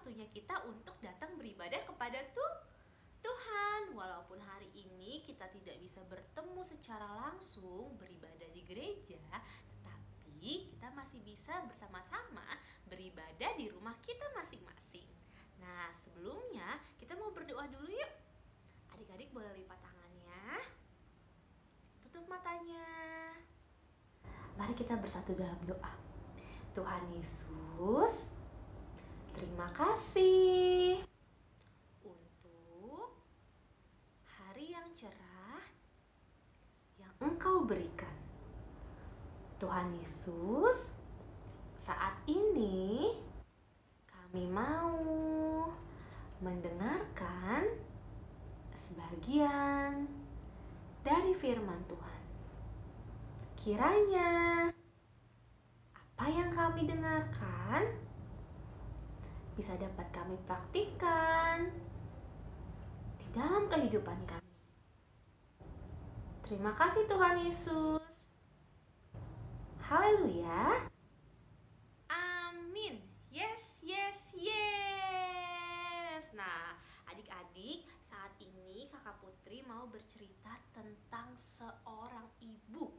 waktunya kita untuk datang beribadah kepada Tuhan. Walaupun hari ini kita tidak bisa bertemu secara langsung beribadah di gereja, tetapi kita masih bisa bersama-sama beribadah di rumah kita masing-masing. Nah, sebelumnya kita mau berdoa dulu yuk. Adik-adik boleh lipat tangannya, tutup matanya. Mari kita bersatu dalam doa. Tuhan Yesus, terima kasih untuk hari yang cerah yang Engkau berikan. Tuhan Yesus, saat ini kami mau mendengarkan sebagian dari firman Tuhan. Kiranya apa yang kami dengarkan bisa dapat kami praktikkan di dalam kehidupan kami. Terima kasih Tuhan Yesus. Haleluya. Amin. Yes, yes, yes. Nah, adik-adik, saat ini Kakak Putri mau bercerita tentang seorang ibu.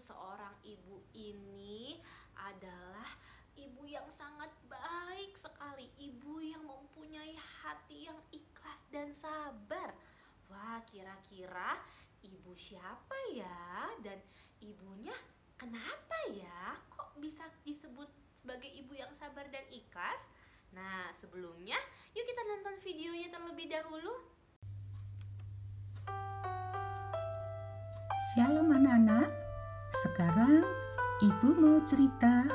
Seorang ibu ini adalah ibu yang sangat baik sekali, ibu yang mempunyai hati yang ikhlas dan sabar. Wah, kira-kira ibu siapa ya? Dan ibunya kenapa ya? Kok bisa disebut sebagai ibu yang sabar dan ikhlas? Nah, sebelumnya yuk kita nonton videonya terlebih dahulu. Shalom anak-anak, sekarang ibu mau cerita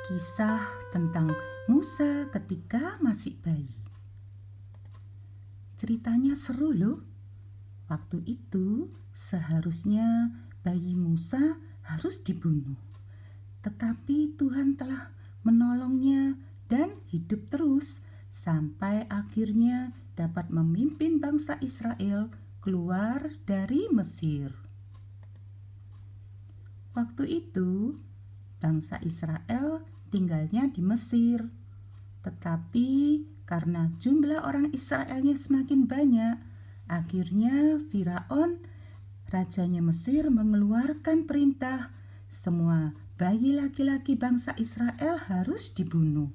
kisah tentang Musa ketika masih bayi. Ceritanya seru loh. Waktu itu seharusnya bayi Musa harus dibunuh. Tetapi Tuhan telah menolongnya dan hidup terus sampai akhirnya dapat memimpin bangsa Israel keluar dari Mesir. Waktu itu, bangsa Israel tinggalnya di Mesir. Tetapi karena jumlah orang Israelnya semakin banyak, akhirnya Firaun, rajanya Mesir, mengeluarkan perintah semua bayi laki-laki bangsa Israel harus dibunuh.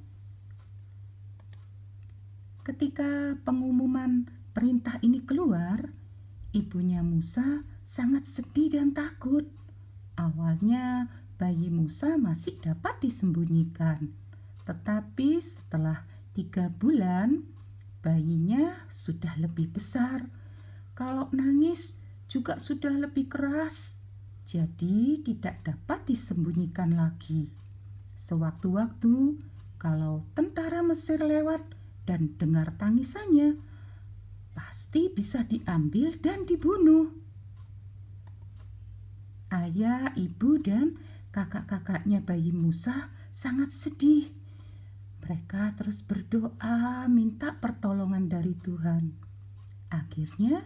Ketika pengumuman perintah ini keluar, ibunya Musa sangat sedih dan takut. Awalnya bayi Musa masih dapat disembunyikan, tetapi setelah 3 bulan bayinya sudah lebih besar. Kalau nangis juga sudah lebih keras, jadi tidak dapat disembunyikan lagi. Sewaktu-waktu kalau tentara Mesir lewat dan dengar tangisannya, pasti bisa diambil dan dibunuh. Ayah, ibu, dan kakak-kakaknya bayi Musa sangat sedih. Mereka terus berdoa minta pertolongan dari Tuhan. Akhirnya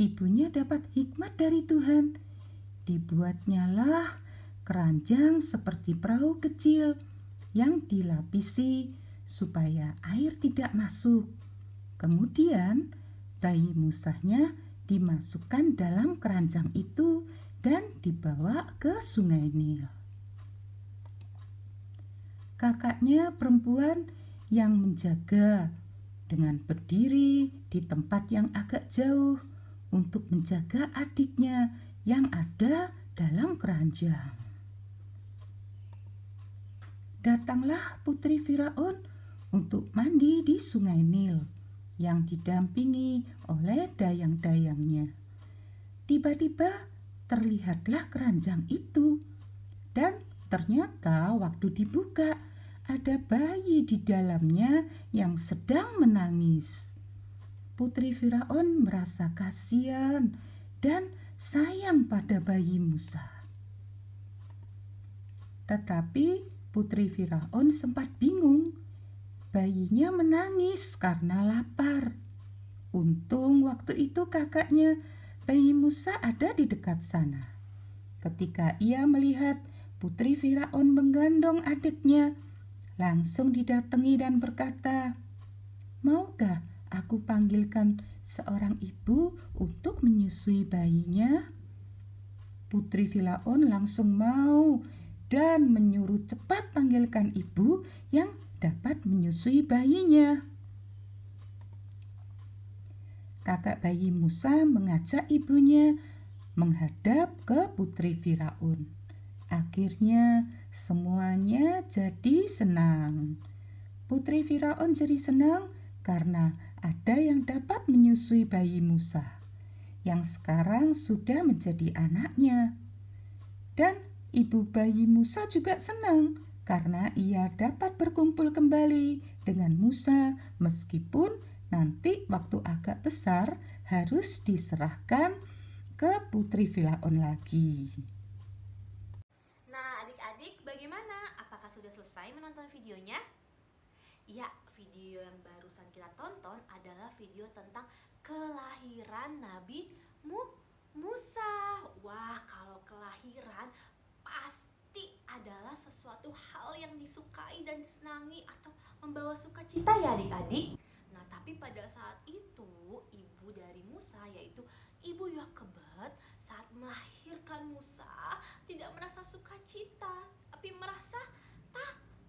ibunya dapat hikmat dari Tuhan. Dibuatnyalah keranjang seperti perahu kecil yang dilapisi supaya air tidak masuk. Kemudian bayi Musanya dimasukkan dalam keranjang itu dan dibawa ke Sungai Nil. Kakaknya perempuan yang menjaga dengan berdiri di tempat yang agak jauh untuk menjaga adiknya yang ada dalam keranjang. Datanglah putri Firaun untuk mandi di Sungai Nil yang didampingi oleh dayang-dayangnya. Tiba-tiba terlihatlah keranjang itu, dan ternyata waktu dibuka ada bayi di dalamnya yang sedang menangis. Putri Firaun merasa kasihan dan sayang pada bayi Musa. Tetapi putri Firaun sempat bingung. Bayinya menangis karena lapar. Untung waktu itu kakaknya bayi Musa ada di dekat sana. Ketika ia melihat putri Firaun menggendong adiknya, langsung didatangi dan berkata, "Maukah aku panggilkan seorang ibu untuk menyusui bayinya?" Putri Firaun langsung mau dan menyuruh cepat panggilkan ibu yang dapat menyusui bayinya. Kakak bayi Musa mengajak ibunya menghadap ke Putri Firaun. Akhirnya semuanya jadi senang. Putri Firaun jadi senang karena ada yang dapat menyusui bayi Musa, yang sekarang sudah menjadi anaknya. Dan ibu bayi Musa juga senang karena ia dapat berkumpul kembali dengan Musa meskipun nanti waktu agak besar harus diserahkan ke Putri Firaun lagi. Nah, adik-adik bagaimana? Apakah sudah selesai menonton videonya? Ya, video yang barusan kita tonton adalah video tentang kelahiran Nabi Musa. Wah, kalau kelahiran pasti adalah sesuatu hal yang disukai dan disenangi atau membawa sukacita ya adik-adik. Nah, tapi pada saat itu ibu dari Musa yaitu Ibu Yokebed saat melahirkan Musa tidak merasa sukacita, tapi merasa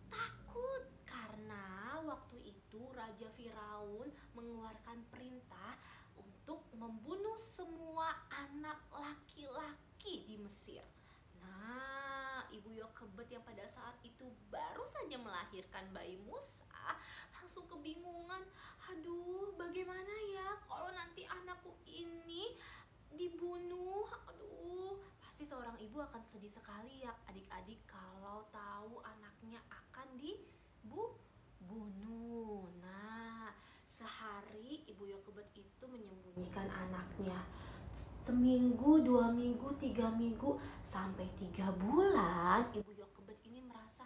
takut karena waktu itu Raja Firaun mengeluarkan perintah untuk membunuh semua anak laki-laki di Mesir. Nah, Ibu Yokebed yang pada saat itu baru saja melahirkan bayi Musa langsung kebingungan. Aduh, bagaimana ya kalau nanti anakku ini dibunuh? Aduh, pasti seorang ibu akan sedih sekali ya adik-adik kalau tahu anaknya akan dibunuh. Nah, sehari Ibu Yokebed itu menyembunyikan anaknya. Seminggu, 2 minggu, 3 minggu, sampai 3 bulan Ibu Yokebed ini merasa,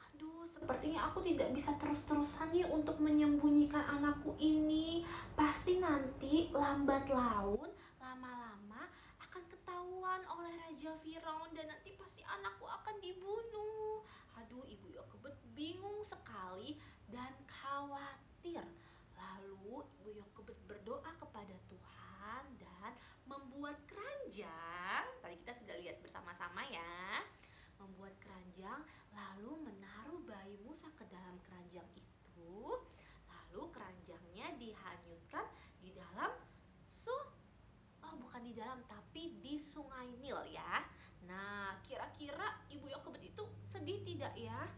aduh, sepertinya aku tidak bisa terus-terusan nih untuk menyembunyikan anakku ini. Pasti nanti lambat laun, lama-lama akan ketahuan oleh Raja Firaun dan nanti pasti anakku akan dibunuh. Aduh, Ibu Yokebed bingung sekali dan khawatir. Lalu Ibu Yokebed berdoa kepada Tuhan dan membuat keranjang. Tadi kita sudah lihat bersama-sama ya. Membuat keranjang lalu menaruh bayi Musa ke dalam keranjang itu. Lalu keranjangnya dihanyutkan di dalam bukan di dalam tapi di Sungai Nil ya. Nah, kira-kira Ibu Yokebed itu sedih tidak ya?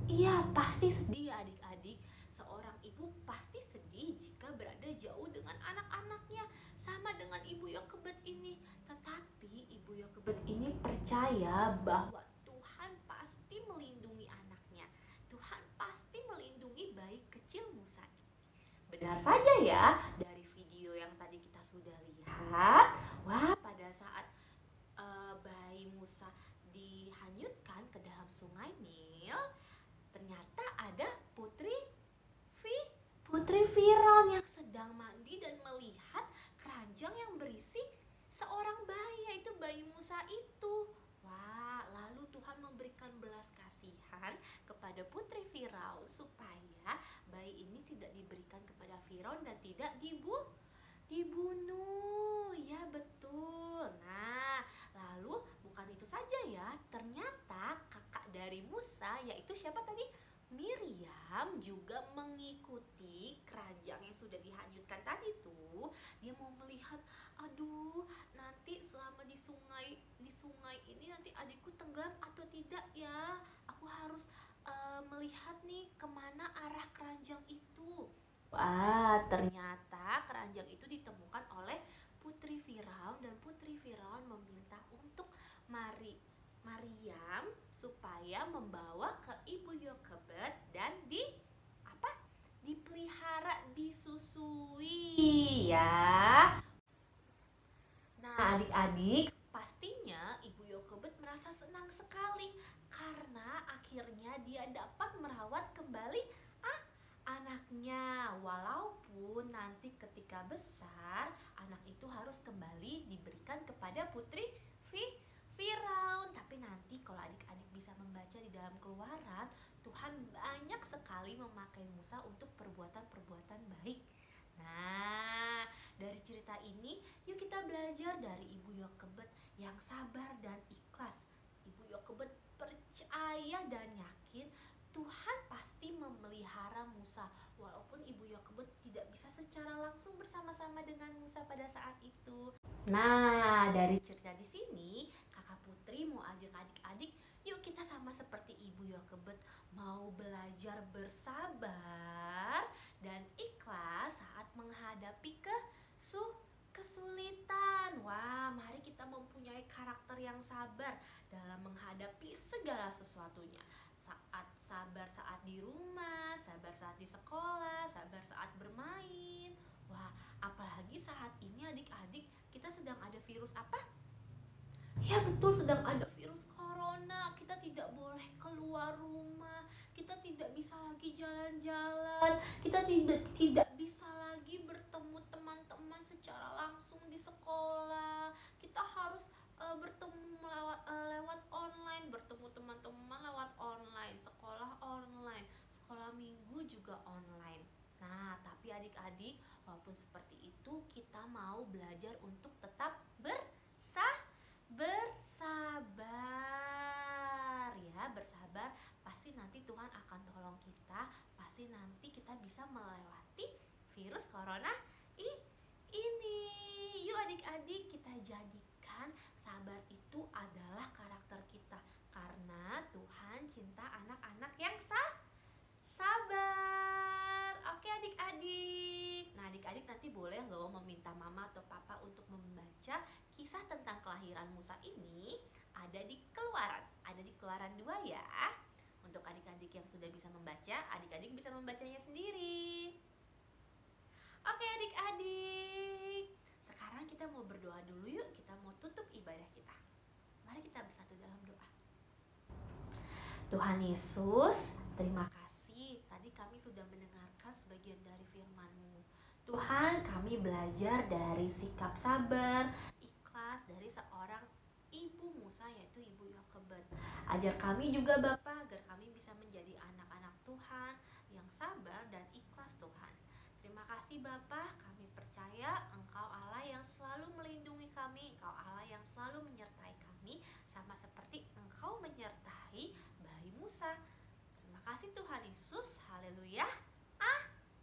Iya, pasti sedih ya adik-adik. Seorang ibu pasti sedih jika berada jauh dengan anak-anaknya, sama dengan Ibu Yokebed ini. Tetapi Ibu Yokebed ini percaya bahwa Tuhan pasti melindungi anaknya. Tuhan pasti melindungi bayi kecil Musa ini. Benar saja ya, dari video yang tadi kita sudah lihat. Wah, pada saat bayi Musa dihanyutkan ke dalam Sungai Nil, ternyata ada Putri Firaun yang sedang mandi dan melihat keranjang yang berisi seorang bayi, yaitu bayi Musa itu. Wah, lalu Tuhan memberikan belas kasihan kepada Putri Firaun supaya bayi ini tidak diberikan kepada Firaun dan tidak dibunuh. Ya, betul. Nah, lalu bukan itu saja ya, ternyata kakak dari Musa yaitu siapa tadi? Miriam juga mengikuti keranjang yang sudah dihanyutkan tadi tuh. Dia mau melihat, aduh, nanti selama di sungai ini nanti adikku tenggelam atau tidak ya. Aku harus melihat nih kemana arah keranjang itu. Wah, ternyata keranjang itu ditemukan oleh Putri Firaun dan Putri Firaun meminta untuk Maryam supaya membawa ke Ibu Yokebed dan dipelihara, disusui ya. Nah, adik-adik, pastinya Ibu Yokebed merasa senang sekali karena akhirnya dia dapat merawat kembali anaknya. Walaupun nanti ketika besar anak itu harus kembali diberikan kepada Putri Firaun. Tapi nanti kalau adik-adik bisa membaca di dalam Keluaran, Tuhan banyak sekali memakai Musa untuk perbuatan-perbuatan baik. Nah, dari cerita ini yuk kita belajar dari Ibu Yokebed yang sabar dan ikhlas. Ibu Yokebed percaya dan yakin Tuhan pasti memelihara Musa, walaupun Ibu Yokebed tidak bisa secara langsung bersama-sama dengan Musa pada saat itu. Nah, dari cerita di sini, Kakak Putri mau ajak adik-adik, yuk kita sama seperti Ibu Yokebed mau belajar bersabar dan ikhlas saat menghadapi kesulitan. Wah, mari kita mempunyai karakter yang sabar dalam menghadapi segala sesuatunya. Sabar saat di rumah, sabar saat di sekolah, sabar saat bermain. Wah, apalagi saat ini adik-adik kita sedang ada virus apa? Ya betul, sedang ada virus corona. Kita tidak boleh keluar rumah, kita tidak bisa lagi jalan-jalan, kita tidak bisa lagi bertemu teman-teman secara langsung di sekolah. Kita harus bertemu lewat online, bertemu teman-teman lewat online, sekolah online, sekolah minggu juga online. Nah, tapi adik-adik, walaupun seperti itu, kita mau belajar untuk tetap bersabar ya, bersabar. Pasti nanti Tuhan akan tolong kita, pasti nanti kita bisa melewati virus corona ini. Yuk adik-adik, kita jadikan sabar itu adalah karakter kita, karena Tuhan cinta anak-anak yang sabar. Oke adik-adik. Nah, adik-adik nanti boleh nggak meminta mama atau papa untuk membaca kisah tentang kelahiran Musa ini, ada di Keluaran 2 ya. Untuk adik-adik yang sudah bisa membaca, adik-adik bisa membacanya sendiri. Oke adik-adik, sekarang kita mau berdoa dulu yuk. Kita mau tutup ibadah kita. Mari kita bersatu dalam doa. Tuhan Yesus, terima kasih. Tadi kami sudah mendengarkan sebagian dari firman-Mu. Tuhan, kami belajar dari sikap sabar, ikhlas dari seorang ibu Musa, yaitu Ibu Yokebed. Ajar kami juga Bapa, agar kami bisa menjadi anak-anak Tuhan yang sabar dan ikhlas Tuhan. Terima kasih Bapa, kami percaya Engkau Allah yang selalu melindungi kami, Engkau Allah yang selalu menyertai kami, sama seperti Engkau menyertai bayi Musa. Terima kasih Tuhan Yesus, haleluya.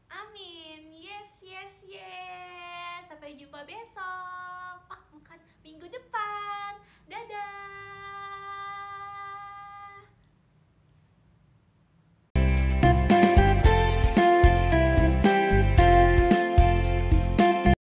Amin. Yes. Sampai jumpa besok. Bukan, minggu depan.